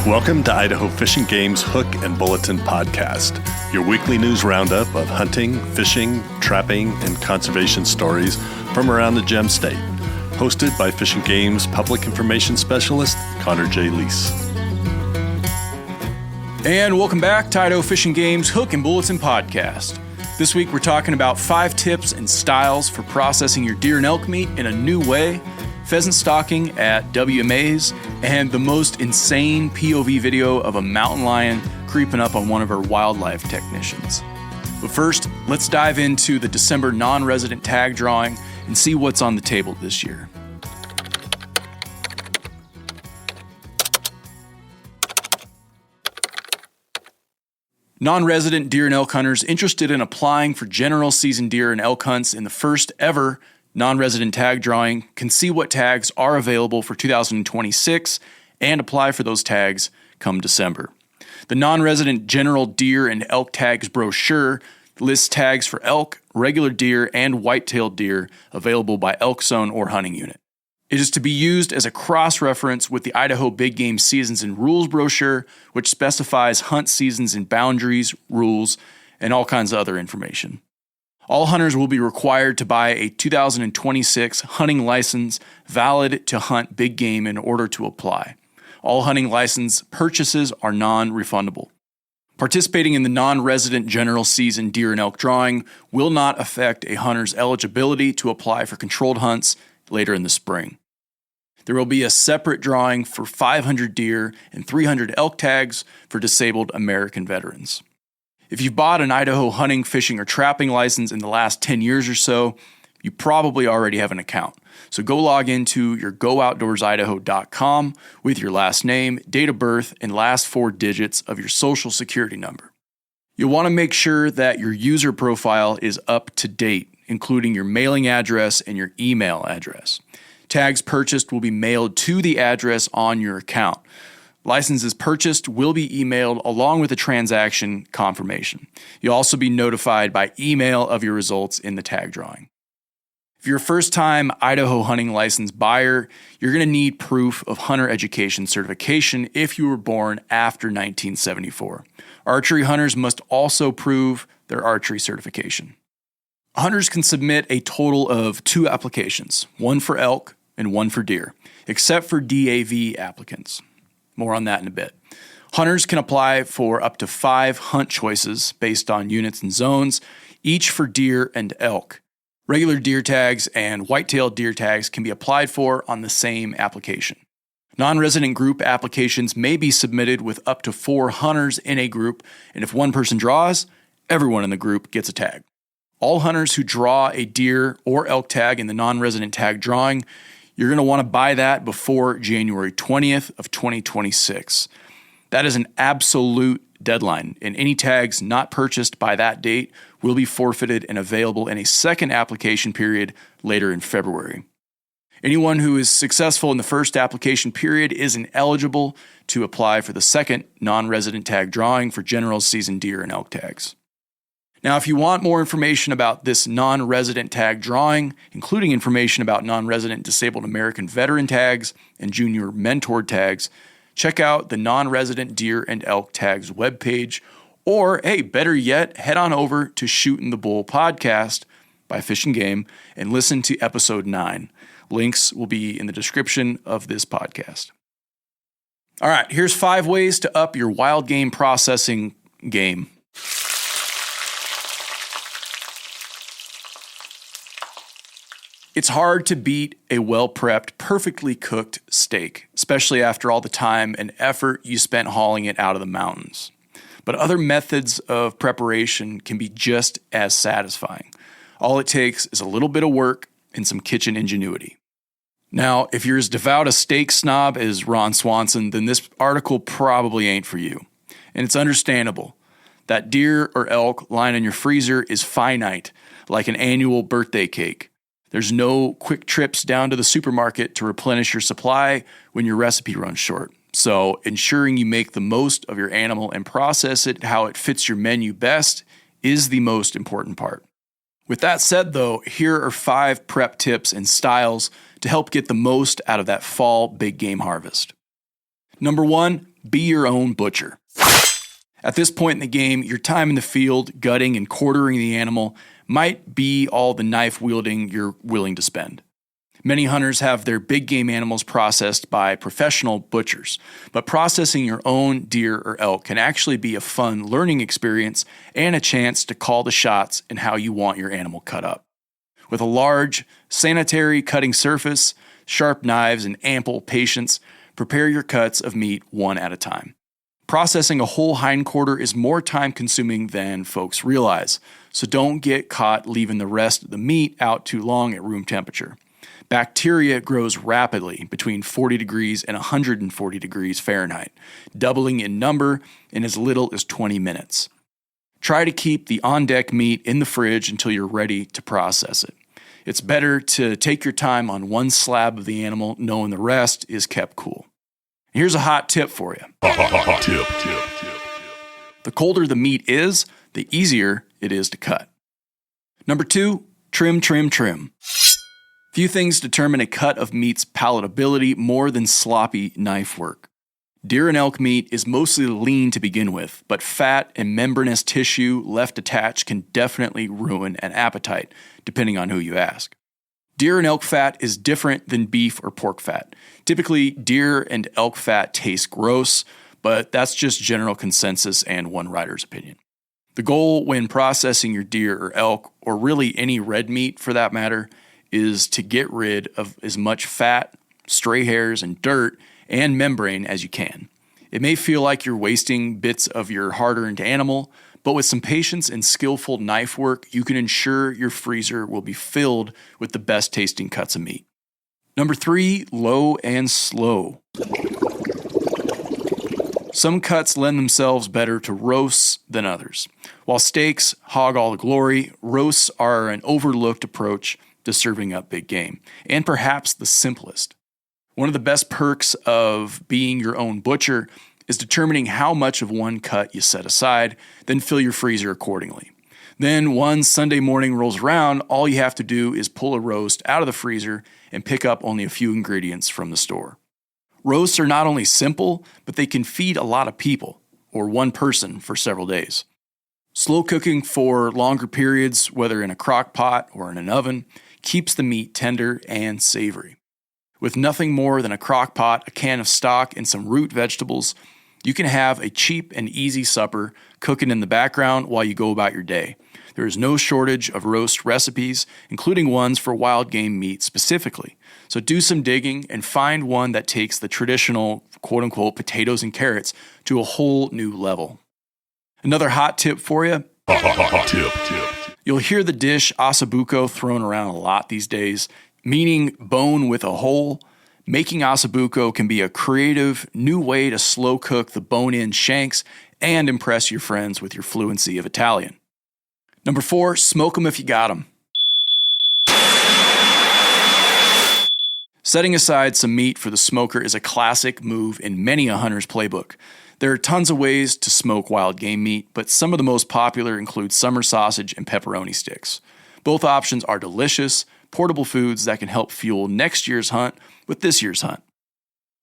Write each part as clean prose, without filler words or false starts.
Welcome to Idaho Fish and Game's Hook and Bulletin podcast, your weekly news roundup of hunting, fishing, trapping, and conservation stories from around the Gem State. Hosted by Fish and Game's Public Information Specialist, Connor J. Lease. And welcome back to Idaho Fish and Game's Hook and Bulletin podcast. This week we're talking about 5 tips and styles for processing your deer and elk meat in a new way, pheasant stalking at WMAs, and the most insane POV video of a mountain lion creeping up on one of our wildlife technicians. But first, let's dive into the December non-resident tag drawing and see what's on the table this year. Non-resident deer and elk hunters interested in applying for general season deer and elk hunts in the first ever non-resident tag drawing can see what tags are available for 2026 and apply for those tags come December. The non-resident general deer and elk tags brochure lists tags for elk, regular deer, and white-tailed deer available by elk zone or hunting unit. It is to be used as a cross-reference with the Idaho Big Game Seasons and Rules brochure, which specifies hunt seasons and boundaries, rules, and all kinds of other information. All hunters will be required to buy a 2026 hunting license valid to hunt big game in order to apply. All hunting license purchases are non-refundable. Participating in the non-resident general season deer and elk drawing will not affect a hunter's eligibility to apply for controlled hunts later in the spring. There will be a separate drawing for 500 deer and 300 elk tags for disabled American veterans. If you've bought an Idaho hunting, fishing, or trapping license in the last 10 years or so, you probably already have an account. So go log into your gooutdoorsidaho.com with your last name, date of birth, and last 4 digits of your social security number. You'll want to make sure that your user profile is up to date, including your mailing address and your email address. Tags purchased will be mailed to the address on your account. Licenses purchased will be emailed along with a transaction confirmation. You'll also be notified by email of your results in the tag drawing. If you're a first-time Idaho hunting license buyer, you're going to need proof of hunter education certification if you were born after 1974. Archery hunters must also prove their archery certification. Hunters can submit a total of 2 applications, one for elk and one for deer, except for DAV applicants. More on that in a bit. Hunters can apply for up to 5 hunt choices based on units and zones, each for deer and elk. Regular deer tags and white-tailed deer tags can be applied for on the same application. Non-resident group applications may be submitted with up to 4 hunters in a group, and if one person draws, everyone in the group gets a tag. All hunters who draw a deer or elk tag in the non-resident tag drawing, you're going to want to buy that before January 20th of 2026. That is an absolute deadline, and any tags not purchased by that date will be forfeited and available in a second application period later in February. Anyone who is successful in the first application period isn't eligible to apply for the second non-resident tag drawing for general season deer and elk tags. Now, if you want more information about this non-resident tag drawing, including information about non-resident disabled American veteran tags and junior mentored tags, check out the non-resident deer and elk tags webpage, or, hey, better yet, head on over to Shootin' the Bull podcast by Fish and Game and listen to episode 9. Links will be in the description of this podcast. All right, here's 5 ways to up your wild game processing game. It's hard to beat a well-prepped, perfectly cooked steak, especially after all the time and effort you spent hauling it out of the mountains. But other methods of preparation can be just as satisfying. All it takes is a little bit of work and some kitchen ingenuity. Now, if you're as devout a steak snob as Ron Swanson, then this article probably ain't for you. And it's understandable. That deer or elk lying in your freezer is finite, like an annual birthday cake. There's no quick trips down to the supermarket to replenish your supply when your recipe runs short. So ensuring you make the most of your animal and process it how it fits your menu best is the most important part. With that said, though, here are 5 prep tips and styles to help get the most out of that fall big game harvest. Number 1, be your own butcher. At this point in the game, your time in the field, gutting and quartering the animal, might be all the knife wielding you're willing to spend. Many hunters have their big game animals processed by professional butchers, but processing your own deer or elk can actually be a fun learning experience and a chance to call the shots in how you want your animal cut up. With a large, sanitary cutting surface, sharp knives, and ample patience, prepare your cuts of meat one at a time. Processing a whole hindquarter is more time-consuming than folks realize, so don't get caught leaving the rest of the meat out too long at room temperature. Bacteria grows rapidly between 40 degrees and 140 degrees Fahrenheit, doubling in number in as little as 20 minutes. Try to keep the on-deck meat in the fridge until you're ready to process it. It's better to take your time on one slab of the animal, knowing the rest is kept cool. Here's a hot tip for you. The colder the meat is, the easier it is to cut. Number 2, trim. Few things determine a cut of meat's palatability more than sloppy knife work. Deer and elk meat is mostly lean to begin with, but fat and membranous tissue left attached can definitely ruin an appetite, depending on who you ask. Deer and elk fat is different than beef or pork fat. Typically, deer and elk fat taste gross, but that's just general consensus and one writer's opinion. The goal when processing your deer or elk, or really any red meat for that matter, is to get rid of as much fat, stray hairs, and dirt and membrane as you can. It may feel like you're wasting bits of your hard-earned animal, but with some patience and skillful knife work, you can ensure your freezer will be filled with the best tasting cuts of meat. Number 3, low and slow. Some cuts lend themselves better to roasts than others. While steaks hog all the glory, roasts are an overlooked approach to serving up big game, and perhaps the simplest. One of the best perks of being your own butcher is determining how much of one cut you set aside, then fill your freezer accordingly. Then one Sunday morning rolls around, all you have to do is pull a roast out of the freezer and pick up only a few ingredients from the store. Roasts are not only simple, but they can feed a lot of people, or one person for several days. Slow cooking for longer periods, whether in a crock pot or in an oven, keeps the meat tender and savory. With nothing more than a crock pot, a can of stock, and some root vegetables, you can have a cheap and easy supper cooking in the background while you go about your day. There is no shortage of roast recipes, including ones for wild game meat specifically. So do some digging and find one that takes the traditional quote-unquote potatoes and carrots to a whole new level. Another hot tip for you. You'll hear the dish ossobuco thrown around a lot these days, meaning bone with a hole. Making ossobuco can be a creative, new way to slow cook the bone-in shanks and impress your friends with your fluency of Italian. Number 4, smoke them if you got them. Setting aside some meat for the smoker is a classic move in many a hunter's playbook. There are tons of ways to smoke wild game meat, but some of the most popular include summer sausage and pepperoni sticks. Both options are delicious, portable foods that can help fuel next year's hunt with this year's hunt.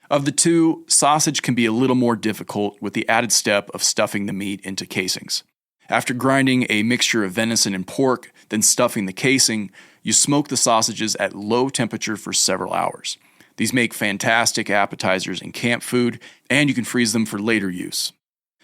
Of the two, sausage can be a little more difficult with the added step of stuffing the meat into casings. After grinding a mixture of venison and pork, then stuffing the casing, you smoke the sausages at low temperature for several hours. These make fantastic appetizers and camp food, and you can freeze them for later use.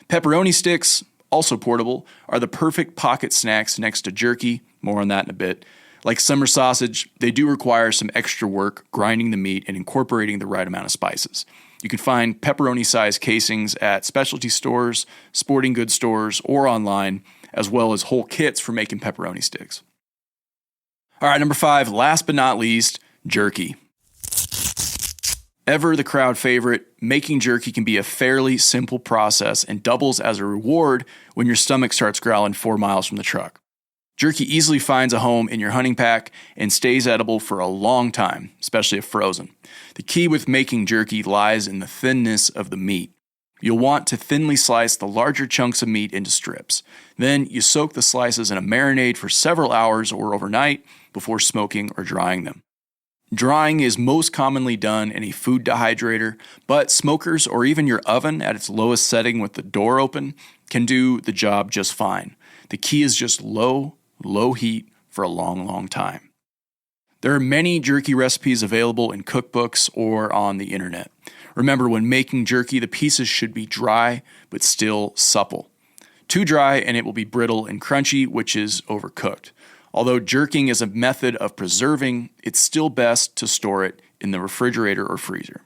Pepperoni sticks, also portable, are the perfect pocket snacks next to jerky. More on that in a bit. Like summer sausage, they do require some extra work grinding the meat and incorporating the right amount of spices. You can find pepperoni-sized casings at specialty stores, sporting goods stores, or online, as well as whole kits for making pepperoni sticks. All right, number 5, last but not least, jerky. Ever the crowd favorite, making jerky can be a fairly simple process and doubles as a reward when your stomach starts growling 4 miles from the truck. Jerky easily finds a home in your hunting pack and stays edible for a long time, especially if frozen. The key with making jerky lies in the thinness of the meat. You'll want to thinly slice the larger chunks of meat into strips. Then you soak the slices in a marinade for several hours or overnight before smoking or drying them. Drying is most commonly done in a food dehydrator, but smokers or even your oven at its lowest setting with the door open can do the job just fine. The key is just low heat for a long time. There are many jerky recipes available in cookbooks or on the internet. Remember, when making jerky, the pieces should be dry but still supple. Too dry and it will be brittle and crunchy, which is overcooked. Although jerking is a method of preserving, it's still best to store it in the refrigerator or freezer.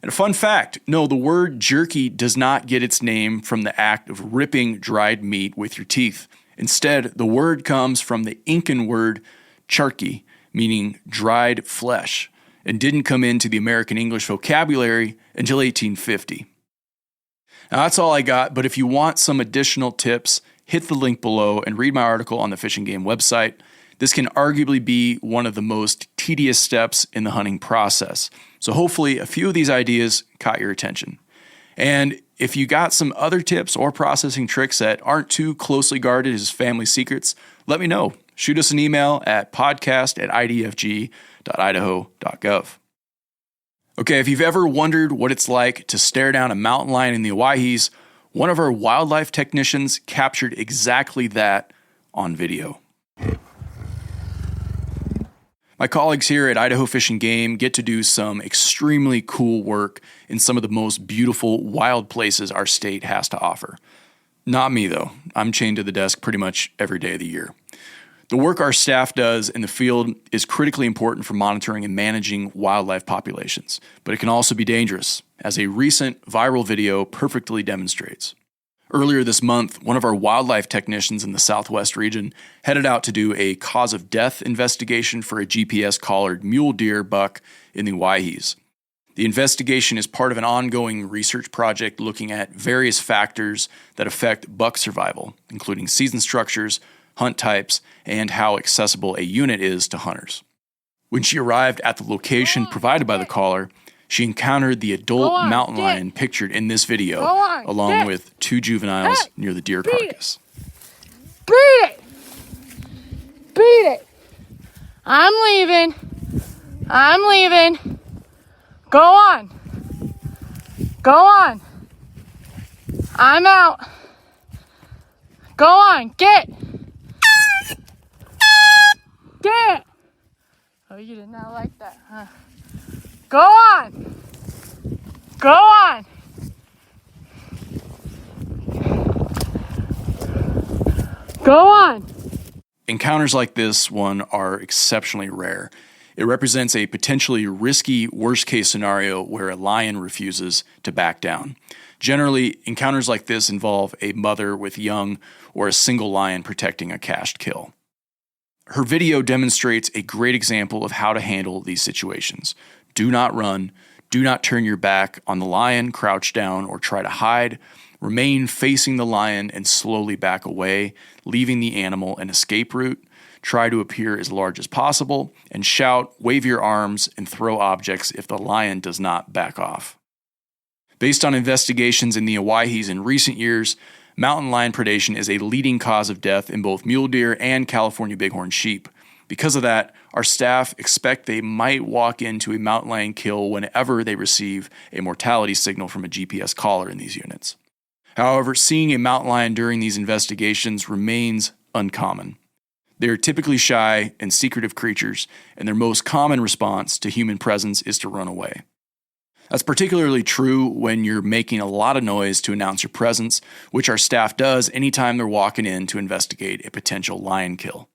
And a fun fact, no, the word jerky does not get its name from the act of ripping dried meat with your teeth. Instead, the word comes from the Incan word charqui, meaning dried flesh, and didn't come into the American English vocabulary until 1850. Now that's all I got, but if you want some additional tips, hit the link below and read my article on the Fish and Game website. This can arguably be one of the most tedious steps in the hunting process. So hopefully a few of these ideas caught your attention. And if you got some other tips or processing tricks that aren't too closely guarded as family secrets, let me know. Shoot us an email at podcast@idfg.idaho.gov. Okay, if you've ever wondered what it's like to stare down a mountain lion in the Owyhees, one of our wildlife technicians captured exactly that on video. My colleagues here at Idaho Fish and Game get to do some extremely cool work in some of the most beautiful wild places our state has to offer. Not me, though. I'm chained to the desk pretty much every day of the year. The work our staff does in the field is critically important for monitoring and managing wildlife populations, but it can also be dangerous, as a recent viral video perfectly demonstrates. Earlier this month, one of our wildlife technicians in the Southwest region headed out to do a cause of death investigation for a GPS-collared mule deer buck in the Owyhees. The investigation is part of an ongoing research project looking at various factors that affect buck survival, including season structures, hunt types, and how accessible a unit is to hunters. When she arrived at the location provided by the caller, she encountered the adult mountain lion pictured in this video, along with two juveniles near the deer carcass. Beat it! Beat it! I'm leaving. Go on. I'm out. Go on, get! Oh, you did not like that, huh? Go on! Encounters like this one are exceptionally rare. It represents a potentially risky worst-case scenario where a lion refuses to back down. Generally, encounters like this involve a mother with young or a single lion protecting a cached kill. Her video demonstrates a great example of how to handle these situations. Do not run. Do not turn your back on the lion, crouch down, or try to hide. Remain facing the lion and slowly back away, leaving the animal an escape route. Try to appear as large as possible, and shout, wave your arms, and throw objects if the lion does not back off. Based on investigations in the Owyhees in recent years, mountain lion predation is a leading cause of death in both mule deer and California bighorn sheep. Because of that, our staff expect they might walk into a mountain lion kill whenever they receive a mortality signal from a GPS caller in these units. However, seeing a mountain lion during these investigations remains uncommon. They are typically shy and secretive creatures, and their most common response to human presence is to run away. That's particularly true when you're making a lot of noise to announce your presence, which our staff does anytime they're walking in to investigate a potential lion kill.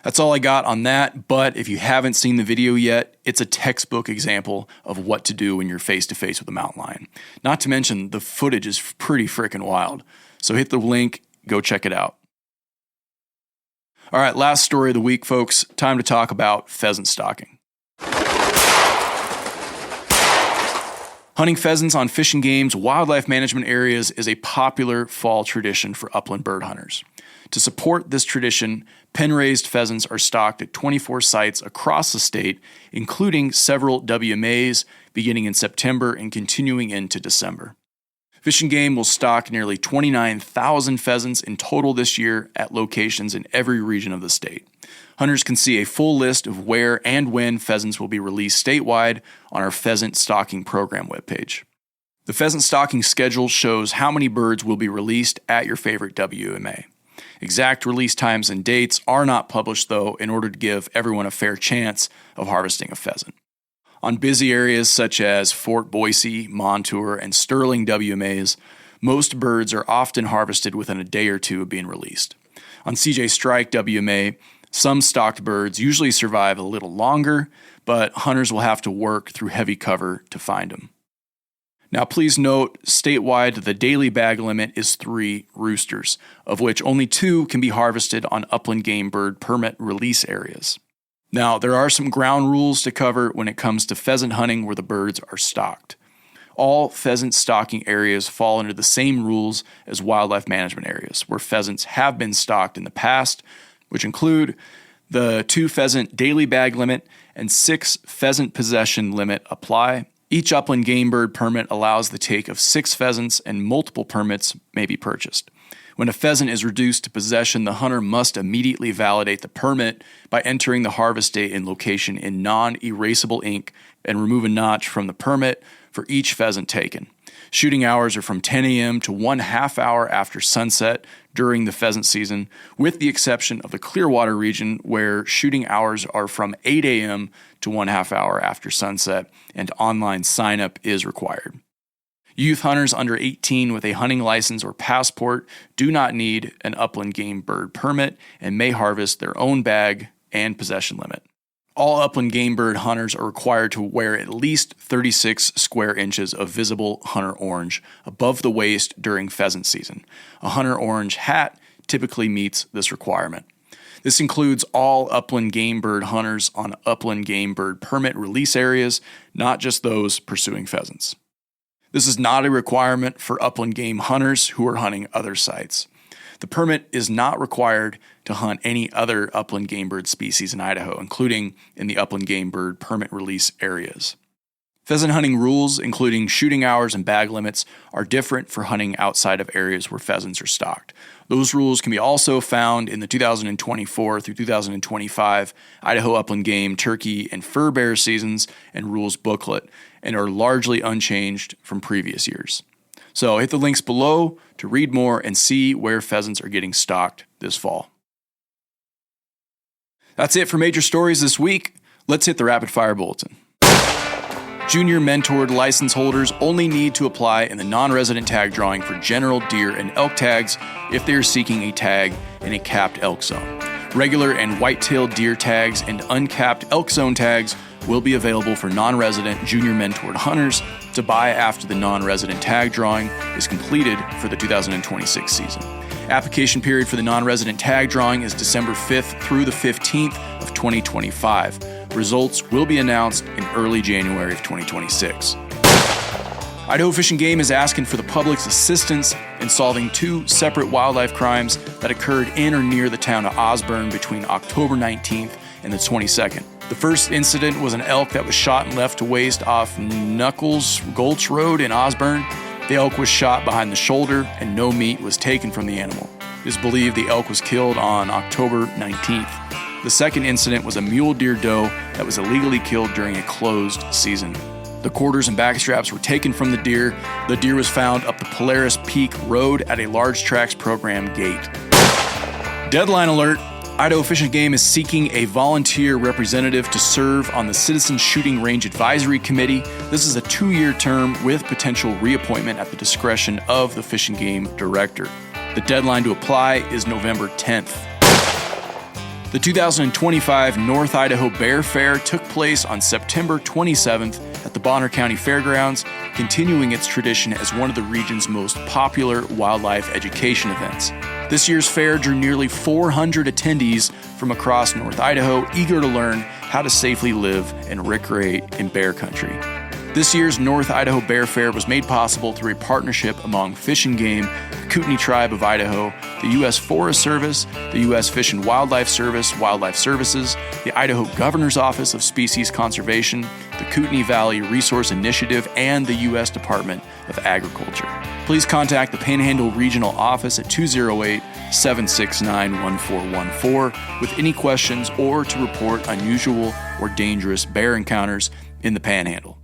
That's all I got on that, but if you haven't seen the video yet, it's a textbook example of what to do when you're face-to-face with a mountain lion. Not to mention, the footage is pretty freaking wild. So hit the link, go check it out. All right, last story of the week, folks. Time to talk about pheasant stalking. Hunting pheasants on Fish and Game's wildlife management areas is a popular fall tradition for upland bird hunters. To support this tradition, pen-raised pheasants are stalked at 24 sites across the state, including several WMAs beginning in September and continuing into December. Fish and Game will stock nearly 29,000 pheasants in total this year at locations in every region of the state. Hunters can see a full list of where and when pheasants will be released statewide on our Pheasant Stocking Program webpage. The Pheasant Stocking schedule shows how many birds will be released at your favorite WMA. Exact release times and dates are not published, though, in order to give everyone a fair chance of harvesting a pheasant. On busy areas such as Fort Boise, Montour, and Sterling WMAs, most birds are often harvested within a day or two of being released. On CJ Strike WMA, some stocked birds usually survive a little longer, but hunters will have to work through heavy cover to find them. Now please note, statewide the daily bag limit is 3 roosters, of which only 2 can be harvested on upland game bird permit release areas. Now, there are some ground rules to cover when it comes to pheasant hunting where the birds are stocked. All pheasant stocking areas fall under the same rules as wildlife management areas, where pheasants have been stocked in the past, which include the 2 pheasant daily bag limit and 6 pheasant possession limit apply. Each upland game bird permit allows the take of 6 pheasants, and multiple permits may be purchased. When a pheasant is reduced to possession, the hunter must immediately validate the permit by entering the harvest date and location in non-erasable ink and remove a notch from the permit for each pheasant taken. Shooting hours are from 10 a.m. to 1/2 hour after sunset during the pheasant season, with the exception of the Clearwater region where shooting hours are from 8 a.m. to 1/2 hour after sunset and online sign-up is required. Youth hunters under 18 with a hunting license or passport do not need an upland game bird permit and may harvest their own bag and possession limit. All upland game bird hunters are required to wear at least 36 square inches of visible hunter orange above the waist during pheasant season. A hunter orange hat typically meets this requirement. This includes all upland game bird hunters on upland game bird permit release areas, not just those pursuing pheasants. This is not a requirement for upland game hunters who are hunting other sites. The permit is not required to hunt any other upland game bird species in Idaho, including in the upland game bird permit release areas. Pheasant hunting rules, including shooting hours and bag limits, are different for hunting outside of areas where pheasants are stocked. Those rules can be also found in the 2024 through 2025 Idaho upland game, turkey, and fur bear seasons and rules booklet, and are largely unchanged from previous years. So hit the links below to read more and see where pheasants are getting stocked this fall. That's it for major stories this week. Let's hit the rapid fire bulletin. Junior mentored license holders only need to apply in the non-resident tag drawing for general deer and elk tags if they are seeking a tag in a capped elk zone. Regular and white-tailed deer tags and uncapped elk zone tags will be available for non-resident junior mentored hunters to buy after the non-resident tag drawing is completed for the 2026 season. Application period for the non-resident tag drawing is December 5th through the 15th of 2025. Results will be announced in early January of 2026. Idaho Fish and Game is asking for the public's assistance in solving 2 separate wildlife crimes that occurred in or near the town of Osborne between October 19th and the 22nd. The first incident was an elk that was shot and left to waste off Knuckles Gulch Road in Osborne. The elk was shot behind the shoulder and no meat was taken from the animal. It is believed the elk was killed on October 19th. The second incident was a mule deer doe that was illegally killed during a closed season. The quarters and backstraps were taken from the deer. The deer was found up the Polaris Peak Road at a large tracks program gate. Deadline alert! Idaho Fish and Game is seeking a volunteer representative to serve on the Citizen Shooting Range Advisory Committee. This is a 2-year term with potential reappointment at the discretion of the Fish and Game Director. The deadline to apply is November 10th. The 2025 North Idaho Bear Fair took place on September 27th at the Bonner County Fairgrounds, continuing its tradition as one of the region's most popular wildlife education events. This year's fair drew nearly 400 attendees from across North Idaho, eager to learn how to safely live and recreate in bear country. This year's North Idaho Bear Fair was made possible through a partnership among Fish and Game, the Kootenai Tribe of Idaho, the U.S. Forest Service, the U.S. Fish and Wildlife Service, Wildlife Services, the Idaho Governor's Office of Species Conservation, the Kootenai Valley Resource Initiative, and the U.S. Department of Agriculture. Please contact the Panhandle Regional Office at 208-769-1414 with any questions or to report unusual or dangerous bear encounters in the Panhandle.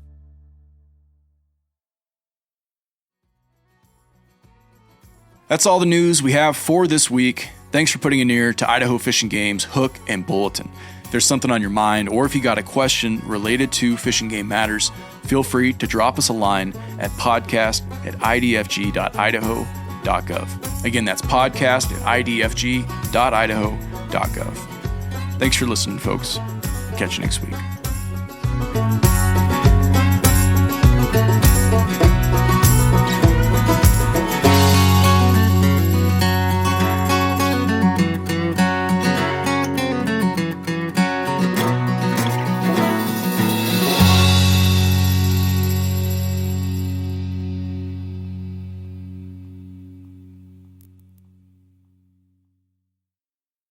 That's all the news we have for this week. Thanks for putting an ear to Idaho Fish and Game's Hook and Bulletin. If there's something on your mind or if you got a question related to Fish and Game matters, feel free to drop us a line at podcast@idfg.idaho.gov. Again, that's podcast@idfg.idaho.gov. Thanks for listening, folks. Catch you next week.